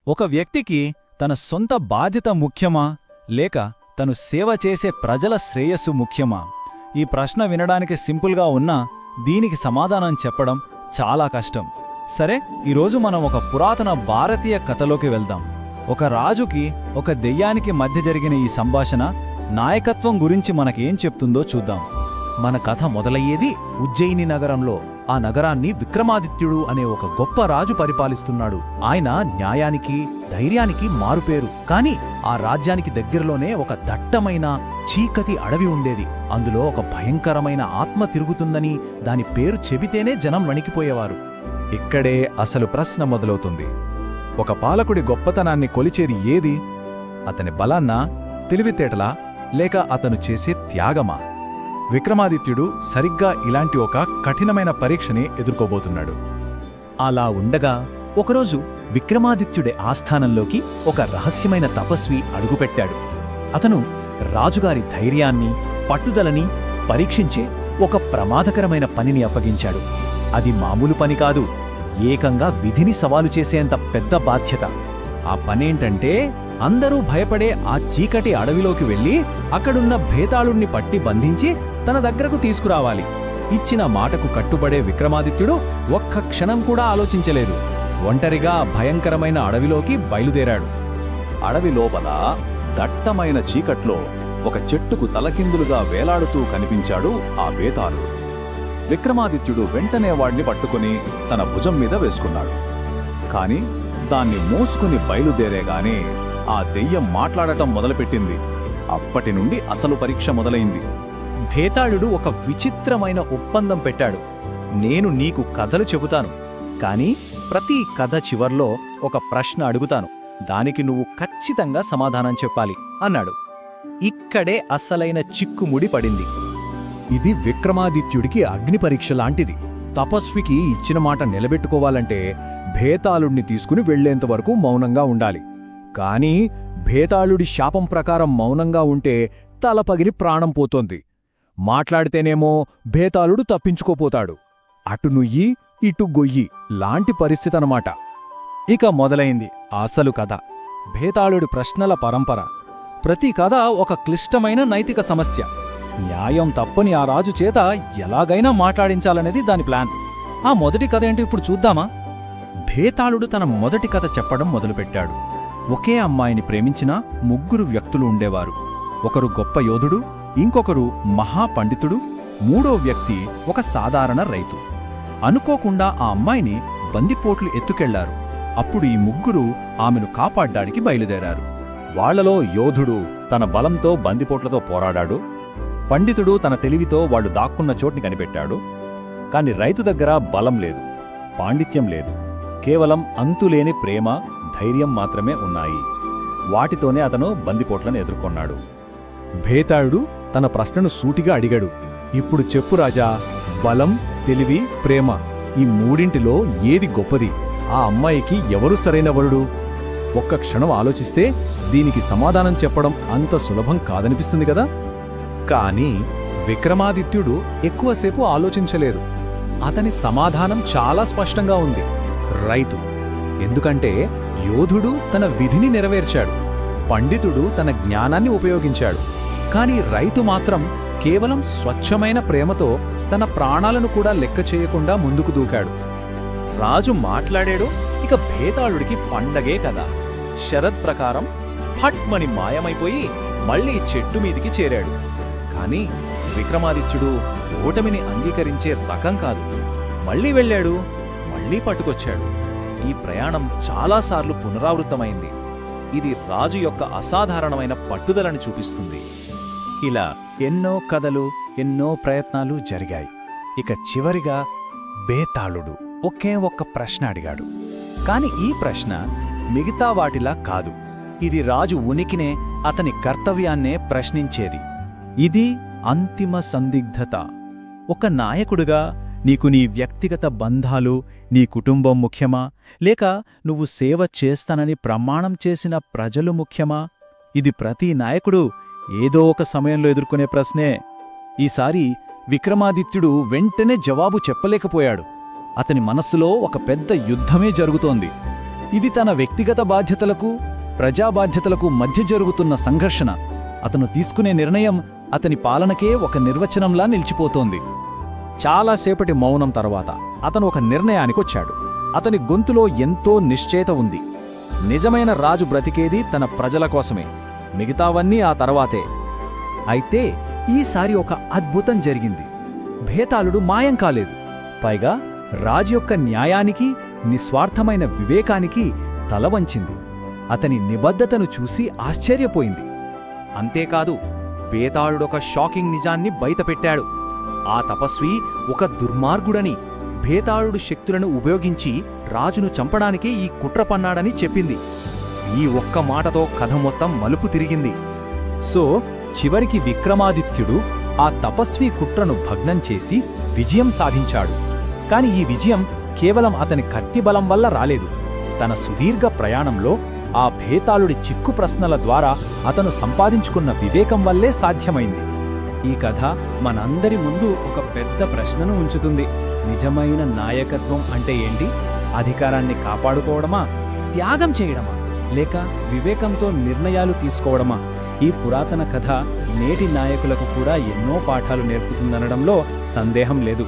ఒక వ్యక్తికి తన సొంత బాధ్యత ముఖ్యమా లేక తను సేవ చేసే ప్రజల శ్రేయస్సు ముఖ్యమా? ఈ ప్రశ్న వినడానికి సింపుల్గా ఉన్నా దీనికి సమాధానం చెప్పడం చాలా కష్టం. సరే, ఈరోజు మనం ఒక పురాతన భారతీయ కథలోకి వెళ్దాం. ఒక రాజుకి ఒక దెయ్యానికి మధ్య జరిగిన ఈ సంభాషణ నాయకత్వం గురించి మనకేం చెప్తుందో చూద్దాం. మన కథ మొదలయ్యేది ఉజ్జయిని నగరంలో. ఆ నగరాన్ని విక్రమాదిత్యుడు అనే ఒక గొప్ప రాజు పరిపాలిస్తున్నాడు. ఆయన న్యాయానికి, ధైర్యానికి మారుపేరు. కాని ఆ రాజ్యానికి దగ్గరలోనే ఒక దట్టమైన చీకటి అడవి ఉండేది. అందులో ఒక భయంకరమైన ఆత్మ తిరుగుతుందని దాని పేరు చెబితేనే జనం వణికిపోయేవారు. ఇక్కడే అసలు ప్రశ్న మొదలవుతుంది. ఒక పాలకుడి గొప్పతనాన్ని కొలిచేది ఏది? అతని బలాన్నా, తెలివితేటలా, లేక అతను చేసే త్యాగమా? విక్రమాదిత్యుడు సరిగ్గా ఇలాంటి ఒక కఠినమైన పరీక్షని ఎదుర్కోబోతున్నాడు. అలా ఉండగా ఒకరోజు విక్రమాదిత్యుడి ఆస్థానంలోకి ఒక రహస్యమైన తపస్వి అడుగుపెట్టాడు. అతను రాజుగారి ధైర్యాన్ని, పట్టుదలని పరీక్షించే ఒక ప్రమాదకరమైన పనిని అప్పగించాడు. అది మామూలు పని కాదు, ఏకంగా విధిని సవాలు చేసేంత పెద్ద బాధ్యత. ఆ పనేంటంటే, అందరూ భయపడే ఆ చీకటి అడవిలోకి వెళ్లి అక్కడున్న భేతాళుణ్ణి పట్టి బంధించి తన దగ్గరకు తీసుకురావాలి. ఇచ్చిన మాటకు కట్టుబడే విక్రమాదిత్యుడు ఒక్క క్షణం కూడా ఆలోచించలేదు. ఒంటరిగా భయంకరమైన అడవిలోకి బయలుదేరాడు. అడవి లోపల దట్టమైన చీకట్లో ఒక చెట్టుకు తలకిందులుగా వేలాడుతూ కనిపించాడు ఆ బేతాళుడు. విక్రమాదిత్యుడు వెంటనే వాడిని పట్టుకుని తన భుజం మీద వేసుకున్నాడు. కాని దాన్ని మోసుకుని బయలుదేరేగానే ఆ దెయ్యం మాట్లాడటం మొదలుపెట్టింది. అప్పటి నుండి అసలు పరీక్ష మొదలైంది. భేతాళుడు ఒక విచిత్రమైన ఒప్పందం పెట్టాడు. నేను నీకు కథలు చెబుతాను, కాని ప్రతి కథ చివర్లో ఒక ప్రశ్న అడుగుతాను. దానికి నువ్వు ఖచ్చితంగా సమాధానం చెప్పాలి అన్నాడు. ఇక్కడే అసలైన చిక్కుముడి పడింది. ఇది విక్రమాదిత్యుడికి అగ్ని పరీక్ష లాంటిది. తపస్వికి ఇచ్చిన మాట నిలబెట్టుకోవాలంటే భేతాళుడిని తీసుకుని వెళ్లేంతవరకు మౌనంగా ఉండాలి. కాని భేతాళుడి శాపం ప్రకారం మౌనంగా ఉంటే తలపగిలి ప్రాణం పోతోంది. మాట్లాడితేనేమో భేతాళుడు తప్పించుకోపోతాడు. అటు నుయ్యి ఇటు గొయ్యి లాంటి పరిస్థితనమాట. ఇక మొదలైంది అసలు కథ. భేతాళుడి ప్రశ్నల పరంపర. ప్రతి కథ ఒక క్లిష్టమైన నైతిక సమస్య. న్యాయం తప్పని ఆ రాజు చేత ఎలాగైనా మాట్లాడించాలనేది దాని ప్లాన్. ఆ మొదటి కథ ఏంటో ఇప్పుడు చూద్దామా? భేతాళుడు తన మొదటి కథ చెప్పడం మొదలుపెట్టాడు. ఒకే అమ్మాయిని ప్రేమించిన ముగ్గురు వ్యక్తులు ఉండేవారు. ఒకరు గొప్ప యోధుడు, ఇంకొకరు మహాపండితుడు, మూడో వ్యక్తి ఒక సాధారణ రైతు. అనుకోకుండా ఆ అమ్మాయిని బందిపోట్లు ఎత్తుకెళ్లారు. అప్పుడు ఈ ముగ్గురు ఆమెను కాపాడ్డానికి బయలుదేరారు. వాళ్లలో యోధుడు తన బలంతో బందిపోట్లతో పోరాడాడు. పండితుడు తన తెలివితో వాళ్లు దాక్కున్న చోటుని కనిపెట్టాడు. కాని రైతు దగ్గర బలం లేదు, పాండిత్యం లేదు. కేవలం అంతులేని ప్రేమ, ధైర్యం మాత్రమే ఉన్నాయి. వాటితోనే అతను బందిపోట్లను ఎదుర్కొన్నాడు. భేతాళుడు తన ప్రశ్నను సూటిగా అడిగాడు. ఇప్పుడు చెప్పు రాజా, బలం, తెలివి, ప్రేమ ఈ మూడింటిలో ఏది గొప్పది? ఆ అమ్మాయికి ఎవరు సరైన వరుడు? ఒక్క క్షణం ఆలోచిస్తే దీనికి సమాధానం చెప్పడం అంత సులభం కాదనిపిస్తుంది కదా. కాని విక్రమాదిత్యుడు ఎక్కువసేపు ఆలోచించలేదు. అతని సమాధానం చాలా స్పష్టంగా ఉంది: రైతు. ఎందుకంటే యోధుడు తన విధిని నెరవేర్చాడు, పండితుడు తన జ్ఞానాన్ని ఉపయోగించాడు. కాని రైతు మాత్రం కేవలం స్వచ్ఛమైన ప్రేమతో తన ప్రాణాలను కూడా లెక్క చేయకుండా ముందుకు దూకాడు. రాజు మాట్లాడాడు. ఇక భేతాళుడికి పండగే కదా. శరత్ ప్రకారం హట్మని మాయమైపోయి మళ్లీ చెట్టు మీదికి చేరాడు. కాని విక్రమాదిత్యుడు ఓటమిని అంగీకరించే రకం కాదు. మళ్లీ వెళ్ళాడు, మళ్లీ పట్టుకొచ్చాడు. ఈ ప్రయాణం చాలాసార్లు పునరావృతమైంది. ఇది రాజు యొక్క అసాధారణమైన పట్టుదలని చూపిస్తుంది. ఇలా ఎన్నో కథలు, ఎన్నో ప్రయత్నాలు జరిగాయి. ఇక చివరిగా బేతాళుడు ఒకే ఒక్క ప్రశ్న అడిగాడు. కాని ఈ ప్రశ్న మిగతా వాటిలా కాదు. ఇది రాజు ఉనికినే, అతని కర్తవ్యాన్నే ప్రశ్నించేది. ఇది అంతిమ సందిగ్ధత. ఒక నాయకుడిగా నీకు నీ వ్యక్తిగత బంధాలు, నీ కుటుంబం ముఖ్యమా, లేక నువ్వు సేవ చేస్తానని ప్రమాణం చేసిన ప్రజలు ముఖ్యమా? ఇది ప్రతి నాయకుడు ఏదో ఒక సమయంలో ఎదుర్కొనే ప్రశ్నే. ఈసారి విక్రమాదిత్యుడు వెంటనే జవాబు చెప్పలేకపోయాడు. అతని మనస్సులో ఒక పెద్ద యుద్ధమే జరుగుతోంది. ఇది తన వ్యక్తిగత బాధ్యతలకు ప్రజా బాధ్యతలకు మధ్య జరుగుతున్న సంఘర్షణ. అతను తీసుకునే నిర్ణయం అతని పాలనకే ఒక నిర్వచనంలా నిలిచిపోతోంది. చాలాసేపటి మౌనం తర్వాత అతను ఒక నిర్ణయానికొచ్చాడు. అతని గొంతులో ఎంతో నిశ్చయత ఉంది. నిజమైన రాజు బ్రతికేది తన ప్రజల కోసమే, మిగతావన్నీ ఆ తర్వాతే. అయితే ఈసారి ఒక అద్భుతం జరిగింది. భేతాళుడు మాయం కాలేదు. పైగా రాజు యొక్క న్యాయానికి, నిస్వార్థమైన వివేకానికి తల వంచింది. అతని నిబద్ధతను చూసి ఆశ్చర్యపోయింది. అంతేకాదు, భేతాళుడొక షాకింగ్ నిజాన్ని బయటపెట్టాడు. ఆ తపస్వి ఒక దుర్మార్గుడని, భేతాళుడు శక్తులను ఉపయోగించి రాజును చంపడానికే ఈ కుట్ర పన్నాడని చెప్పింది. ఈ ఒక్క మాటతో కథ మొత్తం మలుపు తిరిగింది. సో చివరికి విక్రమాదిత్యుడు ఆ తపస్వి కుట్రను భగ్నం చేసి విజయం సాధించాడు. కాని ఈ విజయం కేవలం అతని కత్తిబలం వల్ల రాలేదు. తన సుదీర్ఘ ప్రయాణంలో ఆ భేతాళుడి చిక్కు ప్రశ్నల ద్వారా అతను సంపాదించుకున్న వివేకం వల్లే సాధ్యమైంది. ఈ కథ మనందరి ముందు ఒక పెద్ద ప్రశ్నను ఉంచుతుంది. నిజమైన నాయకత్వం అంటే ఏంటి? అధికారాన్ని కాపాడుకోవడమా, త్యాగం చేయడమా, లేక వివేకంతో నిర్ణయాలు తీసుకోవడమా? ఈ పురాతన కథ నేటి నాయకులకు కూడా ఎన్నో పాఠాలు నేర్పుతుందనడంలో సందేహం లేదు.